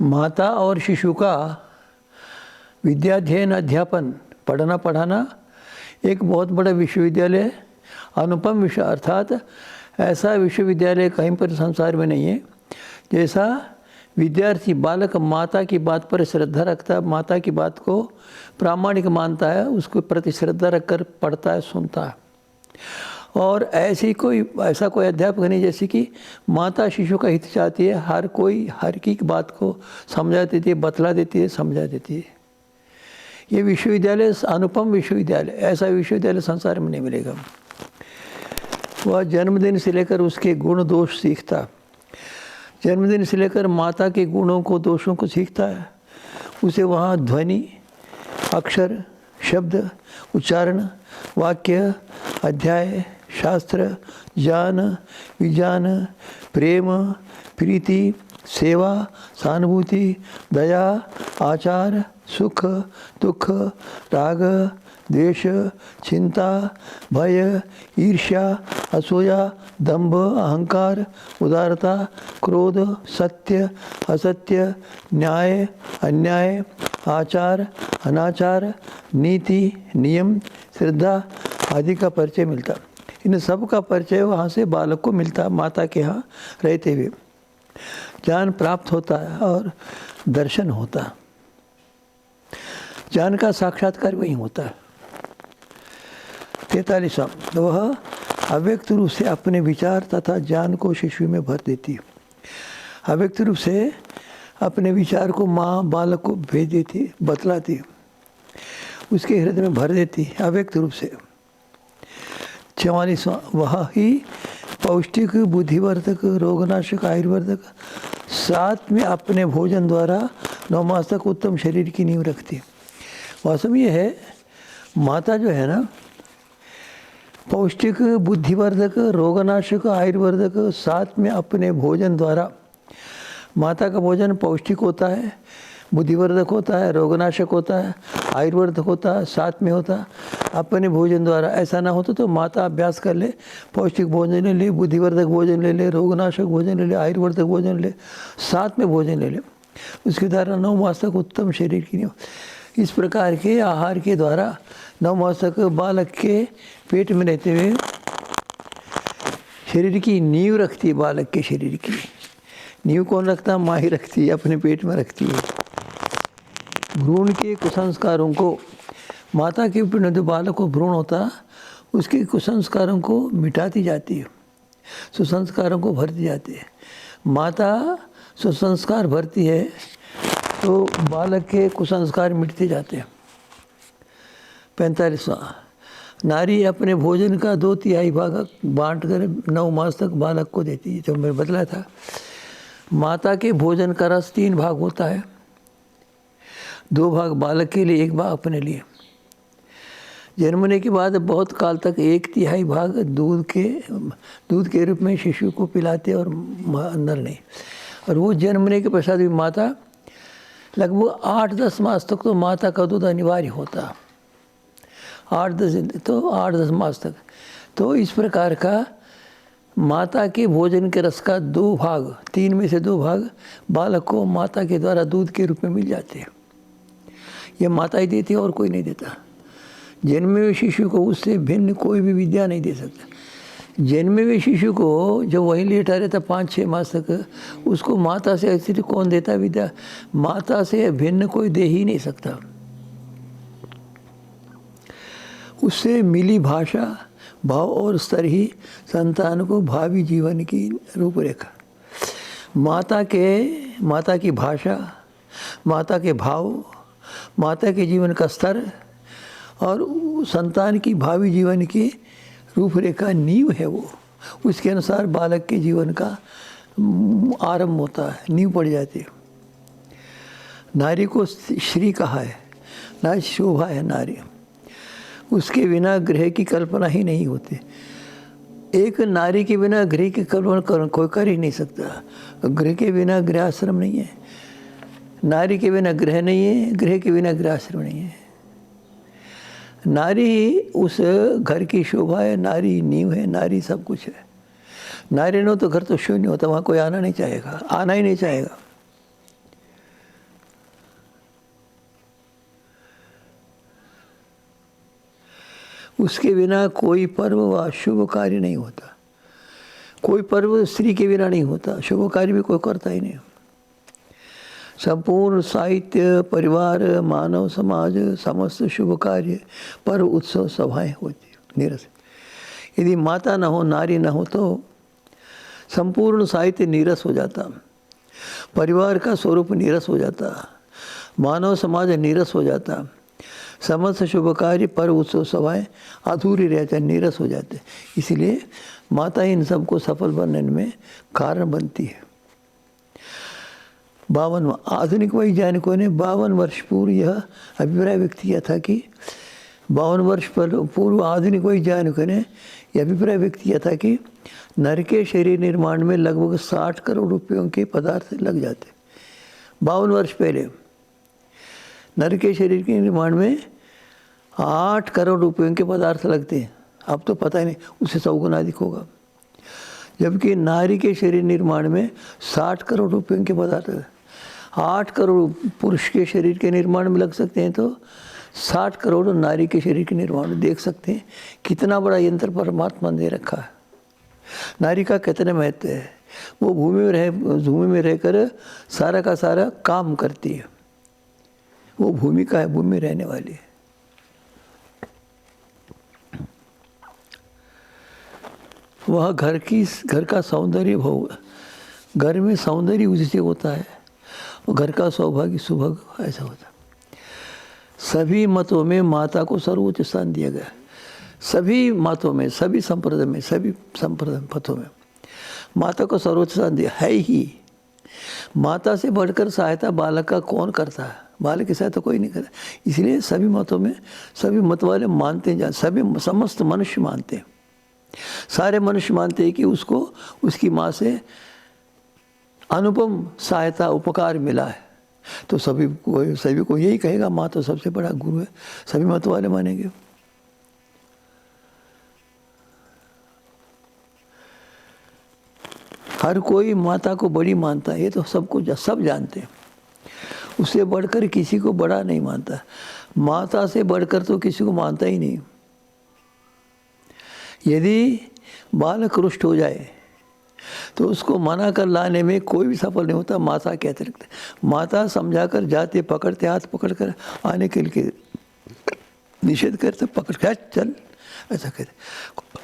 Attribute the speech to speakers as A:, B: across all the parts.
A: माता और शिशु का विद्याध्ययन अध्यापन पढ़ना पढ़ाना एक बहुत बड़ा विश्वविद्यालय, अनुपम विश्व अर्थात ऐसा विश्वविद्यालय कहीं पर संसार में नहीं है जैसा विद्यार्थी बालक माता की बात पर श्रद्धा रखता है, माता की बात को प्रामाणिक मानता है, उसके प्रति श्रद्धा रखकर पढ़ता है, सुनता है। और ऐसा कोई अध्यापक नहीं जैसे कि माता शिशु का हित चाहती है, हर की बात को समझा देती है, बतला देती है, समझा देती है। ये विश्वविद्यालय अनुपम विश्वविद्यालय, ऐसा विश्वविद्यालय संसार में नहीं मिलेगा। वह जन्मदिन से लेकर उसके गुण दोष सीखता, जन्मदिन से लेकर माता के गुणों को दोषों को सीखता है। उसे वहाँ ध्वनि, अक्षर, शब्द, उच्चारण, वाक्य, अध्याय, शास्त्र, ज्ञान, विज्ञान, प्रेम, प्रीति, सेवा, सहानुभूति, दया, आचार, सुख, दुख, राग, द्वेष, चिंता, भय, ईर्ष्या, असूया, दंभ, अहंकार, उदारता, क्रोध, सत्य, असत्य, न्याय, अन्याय, आचार, अनाचार, नीति, नियम, श्रद्धा आदि का परिचय मिलता। इन सब का परिचय वहाँ से बालक को मिलता, माता के यहाँ रहते हुए ज्ञान प्राप्त होता है और दर्शन होता। ज्ञान का साक्षात्कार वहीं होता है। 43वां, वह अव्यक्त रूप से अपने विचार तथा ज्ञान को शिशु में भर देती है। अव्यक्त रूप से अपने विचार को माँ बालक को भेज देती, बतलाती, उसके हृदय में भर देती अव्यक्त रूप से। 44वां, वह ही पौष्टिक, बुद्धिवर्धक, रोगनाशक, आयुर्वर्धक साथ में अपने भोजन द्वारा 9 मास तक उत्तम शरीर की नींव रखती। वास्तव में ये है, माता जो है ना, पौष्टिक, बुद्धिवर्धक, रोगनाशक, आयुर्वर्धक साथ में अपने भोजन द्वारा, माता का भोजन पौष्टिक होता है, बुद्धिवर्धक होता है, रोगनाशक होता है, आयुर्वर्धक होता है, साथ में होता है अपने भोजन द्वारा। ऐसा ना होता तो माता अभ्यास कर ले, पौष्टिक भोजन ले ले, बुद्धिवर्धक भोजन ले ले, रोगनाशक भोजन ले ले, आयुर्वर्धक भोजन ले, साथ में भोजन ले ले, उसके द्वारा 9 मास तक उत्तम शरीर की नींव। इस प्रकार के आहार के द्वारा 9 मास तक बालक के पेट में रहते हुए शरीर की नींव रखती है। बालक के शरीर की नींव कौन रखता है? माँ ही रखती है, अपने पेट में रखती है। भ्रूण के कुसंस्कारों को, माता के ऊपर जो बालक को भ्रूण होता उसके कुसंस्कारों को मिटाती जाती है, सुसंस्कारों को भरती जाती है। माता सुसंस्कार भरती है तो बालक के कुसंस्कार मिटते जाते हैं। 45वां, नारी अपने भोजन का 2/3 भाग बांट कर 9 मास तक बालक को देती है। जो मैंने बतलाया था, माता के भोजन का रस 3 भाग होता है, 2 भाग बालक के लिए, 1 भाग अपने लिए। जन्मने के बाद बहुत काल तक 1/3 भाग दूध के रूप में शिशु को पिलाते और अंदर नहीं। और वो जन्मने के पश्चात भी माता लगभग 8-10 मास तक तो माता का दूध अनिवार्य होता, 8-10 मास तक। तो इस प्रकार का माता के भोजन के रस का 2 भाग, 3 में से 2 भाग बालक को माता के द्वारा दूध के रूप में मिल जाते हैं। ये माता ही देती है और कोई नहीं देता। जन्मे हुए शिशु को उससे भिन्न कोई भी विद्या नहीं दे सकता। जन्मे हुए शिशु को जब वहीं लेटा रहता 5-6 मास तक, उसको माता से ऐसी कौन देता विद्या? माता से भिन्न कोई दे ही नहीं सकता। उससे मिली भाषा, भाव और स्तर ही संतान को भावी जीवन की रूपरेखा। माता की भाषा, माता के भाव, माता के जीवन का स्तर और संतान की भावी जीवन की रूपरेखा नींव है। वो उसके अनुसार बालक के जीवन का आरंभ होता है, नींव पड़ जाती है। नारी को श्री कहा है, ना शोभा है नारी। उसके बिना गृह की कल्पना ही नहीं होती। एक नारी के बिना गृह की कल्पना कोई कर ही नहीं सकता। गृह के बिना गृहाश्रम नहीं है, नारी के बिना गृह नहीं है, गृह के बिना गृहाश्रम नहीं है। नारी उस घर की शोभा है, नारी नींव है, नारी सब कुछ है। नारी न हो तो घर तो शून्य होता, वहाँ कोई आना नहीं चाहेगा, आना ही नहीं चाहेगा। उसके बिना कोई पर्व व शुभ कार्य नहीं होता। कोई पर्व स्त्री के बिना नहीं होता, शुभ कार्य भी कोई करता ही नहीं। संपूर्ण साहित्य, परिवार, मानव समाज, समस्त शुभ कार्य, पर्व, उत्सव, सभाएं होती नीरस। यदि माता न हो, नारी न हो तो संपूर्ण साहित्य नीरस हो जाता, परिवार का स्वरूप नीरस हो जाता, मानव समाज नीरस हो जाता, समस्त शुभ कार्य, पर्व, उत्सव, सभाएं अधूरी रहते, नीरस हो जाते। इसलिए माता ही इन सबको सफल बनने में कारण बनती है। 52 आधुनिक वैज्ञानिकों ने 52 वर्ष पूर्व यह अभिप्राय व्यक्त किया था कि 52 वर्ष पूर्व आधुनिक वैज्ञानिकों ने यह अभिप्राय व्यक्त किया था कि नर के शरीर निर्माण में लगभग 60 करोड़ रुपयों के पदार्थ लग जाते। 52 वर्ष पहले नर के शरीर के निर्माण में 8 करोड़ रुपयों के पदार्थ लगते हैं। अब तो पता ही नहीं, उससे 100 गुना अधिक होगा। जबकि नारी के शरीर निर्माण में 60 करोड़ रुपयों के पदार्थ, 8 करोड़ पुरुष के शरीर के निर्माण में लग सकते हैं, तो 60 करोड़ नारी के शरीर के निर्माण में देख सकते हैं कितना बड़ा यंत्र परमात्मा ने रखा है। नारी का कितना महत्व है। वो भूमि में रहकर सारा का सारा काम करती है। वो भूमि का है, भूमि में रहने वाली है। वह घर का सौंदर्य भोग, घर में सौंदर्य उसी होता है, और घर का सौभाग्य सुभाग्य ऐसा होता है। सभी मतों में माता को सर्वोच्च स्थान दिया गया। सभी मतों में, सभी संप्रदाय पथों में माता को सर्वोच्च स्थान दिया है ही। माता से बढ़कर सहायता बालक का कौन करता है? बालक की सहायता कोई नहीं करता। इसलिए सभी मतों में सभी मत वाले मानते हैं, समस्त मनुष्य मानते हैं, सारे मनुष्य मानते हैं कि उसको उसकी माँ से अनुपम सहायता उपकार मिला है। तो सभी को यही कहेगा माँ तो सबसे बड़ा गुरु है, सभी मत वाले मानेंगे। हर कोई माता को बड़ी मानता है, ये तो सब जानते हैं। उससे बढ़कर किसी को बड़ा नहीं मानता। माता से बढ़कर तो किसी को मानता ही नहीं। यदि बालक रुष्ट हो जाए तो उसको मना कर लाने में कोई भी सफल नहीं होता, माता के अतिरिक्त। माता समझाकर जाते, पकड़ते, हाथ पकड़कर आने के लिए निषेध करते, पकड़ के चल ऐसा कहते,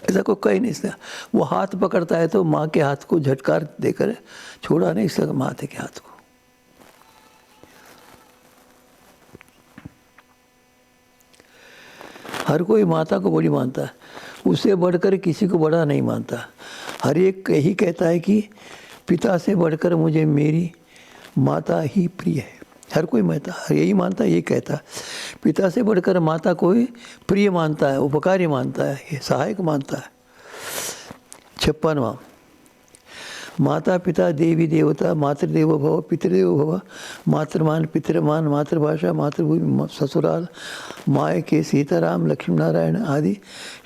A: ऐसा कोई कहीं नहीं इसका। वो हाथ पकड़ता है तो माँ के हाथ को झटकार देकर छोड़ा नहीं इसका, माथे के हाथ को। हर कोई माता को बड़ी मानता है, उससे बढ़कर किसी को बड़ा नहीं मानता। हर एक यही कहता है कि पिता से बढ़कर मुझे मेरी माता ही प्रिय है। हर कोई यही मानता है, ये कहता है। पिता से बढ़कर माता को ही प्रिय मानता है, उपकारी मानता है, ये सहायक मानता है। 56वां माता पिता देवी देवता मातृदेवो भव पितृदेवो भव मातृमान पितृमान मातृभाषा मातृभूमि ससुराल मायके सीताराम लक्ष्मी नारायण आदि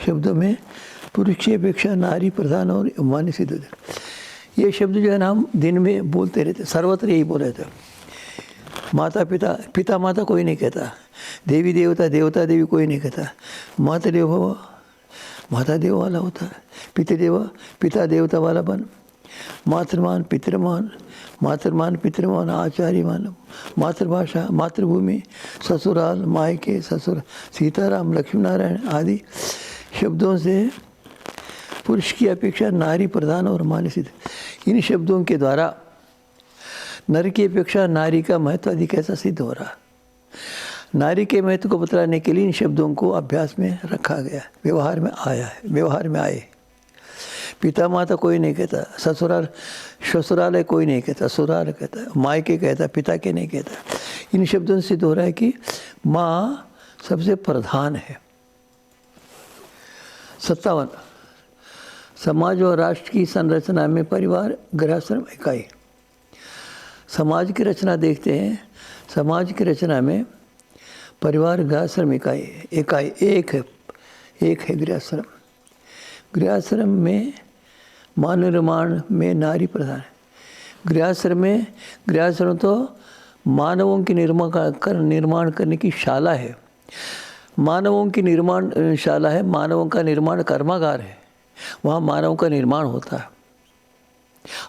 A: शब्दों में पुरुष की अपेक्षा नारी प्रधान और मान्य सिद्ध होते। ये शब्द जो है ना हम दिन में बोलते रहते, सर्वत्र यही बोल रहे थे। माता पिता, पिता माता कोई नहीं कहता, देवी देवता देवता देवी कोई नहीं कहता। मातृदेव भव माता देव वाला होता है, पितृदेव पिता देवता वाला बन, मातृमान पितृमान मातृमान पितृमान आचार्यमान, मातृभाषा मातृभूमि ससुराल मायके ससुर सीताराम लक्ष्मी नारायण आदि शब्दों से पुरुष की अपेक्षा नारी प्रधान और मान्य सिद्ध। इन शब्दों के द्वारा नर की अपेक्षा नारी का महत्व अधिक ऐसा सिद्ध हो रहा। नारी के महत्व को बतलाने के लिए इन शब्दों को अभ्यास में रखा गया, व्यवहार में आए। पिता माता कोई नहीं कहता, ससुराल है कोई नहीं कहता, ससुराल कहता है, मायके कहता, पिता के नहीं कहता। इन शब्दों से सिद्ध हो रहा है कि माँ सबसे प्रधान है। 57 समाज और राष्ट्र की संरचना में परिवार गृहस्थाश्रम इकाई। समाज की रचना देखते हैं। समाज की रचना में परिवार गृहस्थाश्रम इकाई एक है गृहस्थाश्रम। गृहस्थाश्रम में मानव निर्माण में नारी प्रधान है। गृहस्थाश्रम तो मानवों के निर्माण करने की शाला है। मानवों की निर्माणशाला है, मानवों का निर्माण कर्मागार है, वहाँ मानव का निर्माण होता है,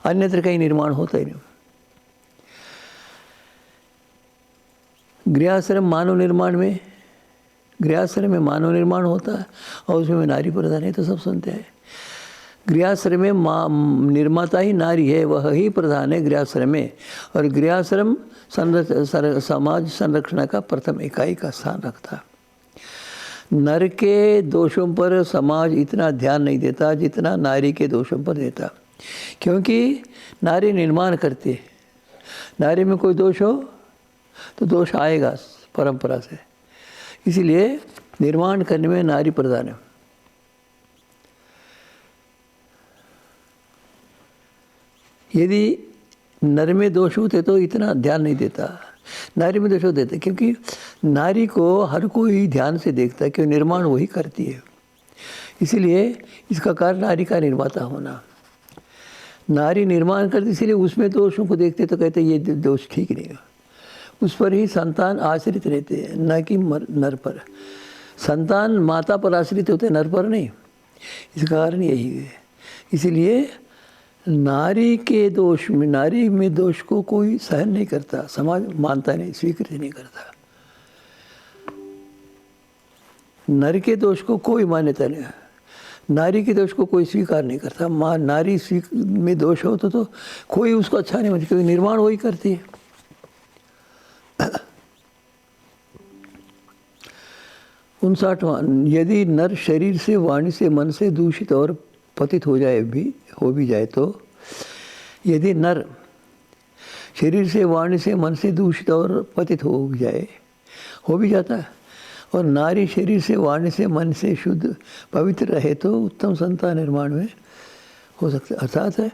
A: अन्यत्र कहीं निर्माण होता ही नहीं। गृहाश्रम मानव निर्माण में, गृहाश्रम में मानव निर्माण होता है और उसमें नारी प्रधान है, तो सब सुनते हैं। गृहाश्रम में निर्माता ही नारी है, वह ही प्रधान है गृहाश्रम में, और गृहाश्रम समाज संरक्षण का प्रथम इकाई का स्थान रखता है। नर के दोषों पर समाज इतना ध्यान नहीं देता जितना नारी के दोषों पर देता, क्योंकि नारी निर्माण करती है। नारी में कोई दोष हो तो दोष आएगा परंपरा से, इसलिए निर्माण करने में नारी प्रधान है। यदि नर में दोष होते तो इतना ध्यान नहीं देता, नारी में दोष देते, क्योंकि नारी को हर कोई ध्यान से देखता है कि निर्माण वही करती है, इसीलिए इसका कारण नारी का निर्माता होना। नारी निर्माण करती, इसलिए उसमें दोषों को देखते तो कहते ये दोष ठीक नहीं है। उस पर ही संतान आश्रित रहते हैं, न कि नर पर। संतान माता पर आश्रित होते, नर पर नहीं। इसका कारण यही है। इसलिए नारी के दोष में, नारी में दोष को कोई सहन नहीं करता, समाज मानता नहीं, स्वीकृति नहीं करता। नर के दोष को कोई मान्यता नहीं, नारी के दोष को कोई स्वीकार नहीं करता। नारी में दोष हो तो कोई उसको अच्छा नहीं मानता, क्योंकि निर्माण वही करती है। 59वां, यदि नर शरीर से, वाणी से, मन से दूषित और पतित हो भी जाए तो, यदि नर शरीर से, वाणी से, मन से दूषित और पतित हो भी जाता है, और नारी शरीर से, वाणी से, मन से शुद्ध पवित्र रहे तो उत्तम संतान निर्माण में हो सकता है। अर्थात